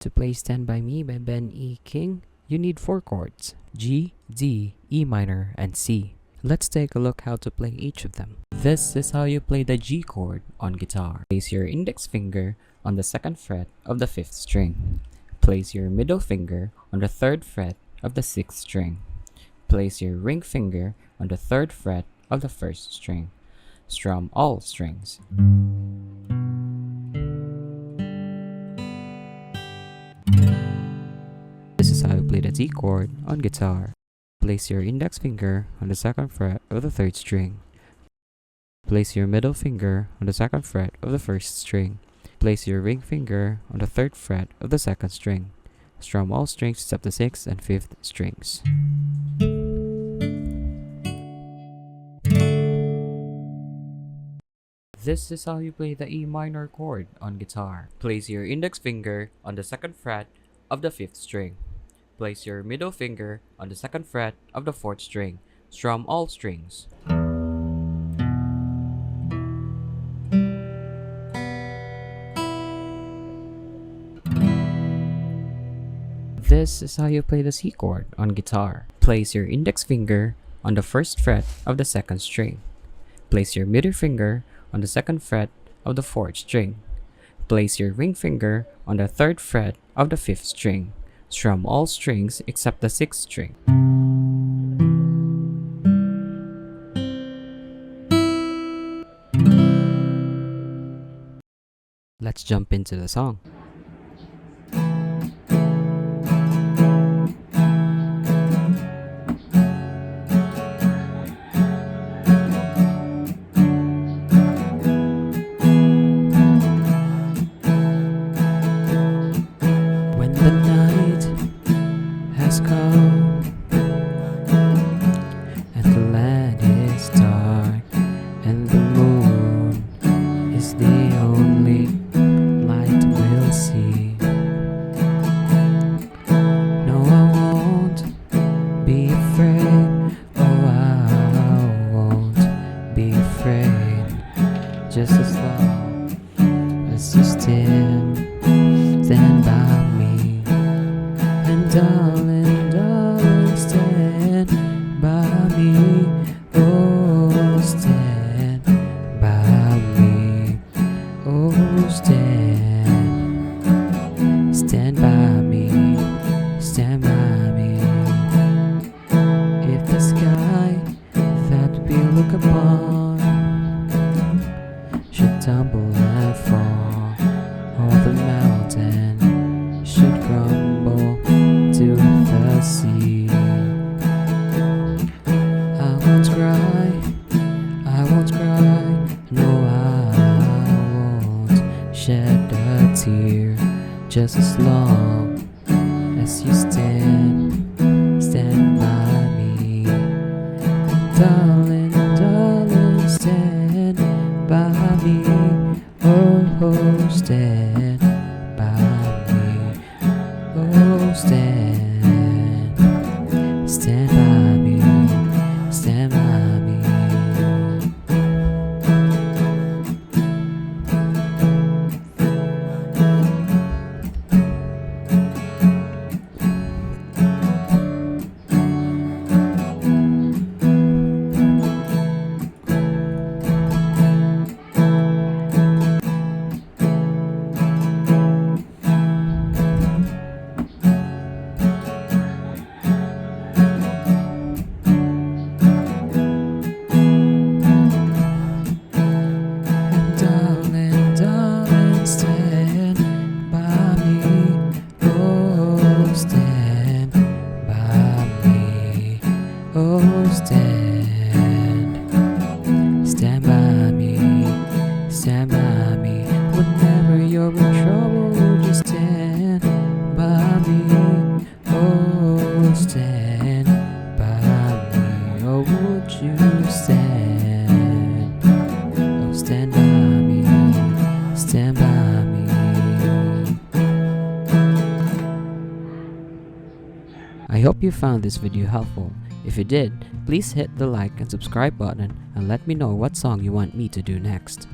To play Stand By Me by Ben E. King, you need 4 chords: G, D, E minor, and C. Let's take a look how to play each of them. This is how you play the G chord on guitar. Place your index finger on the 2nd fret of the 5th string. Place your middle finger on the 3rd fret of the 6th string. Place your ring finger on the 3rd fret of the 1st string. Strum all strings. This is how you play the D chord on guitar. Place your index finger on the 2nd fret of the 3rd string. Place your middle finger on the 2nd fret of the 1st string. Place your ring finger on the 3rd fret of the 2nd string. Strum all strings except the 6th and 5th strings. This is how you play the E minor chord on guitar. Place your index finger on the 2nd fret of the 5th string. Place your middle finger on the 2nd fret of the 4th string. Strum all strings. This is how you play the C chord on guitar. Place your index finger on the 1st fret of the 2nd string. Place your middle finger on the 2nd fret of the 4th string. Place your ring finger on the 3rd fret of the 5th string. Strum all strings except the 6th string. Let's jump into the song. When the night has come and the land is dark and the moon is the only light we'll see. No, I won't be afraid. Oh, I won't be afraid. Just as long as you stand by me. And darling, darling, stand by me. Oh, stand by me. Oh, stand by me. Stand by me. If the sky that we look upon should tumble and fall, or the mountain should crumble to the sea, I won't cry, no, I won't shed a tear, just as long as you stand by me. Darling, darling, stand by me. Oh, stand by me. Oh, stand by me. Stand by me. Stand by me, stand by me. Whenever you're in trouble, just stand by me. Oh, stand by me. Oh, would you stand? Oh, stand by me, stand by me. I hope you found this video helpful. If you did, please hit the like and subscribe button and let me know what song you want me to do next.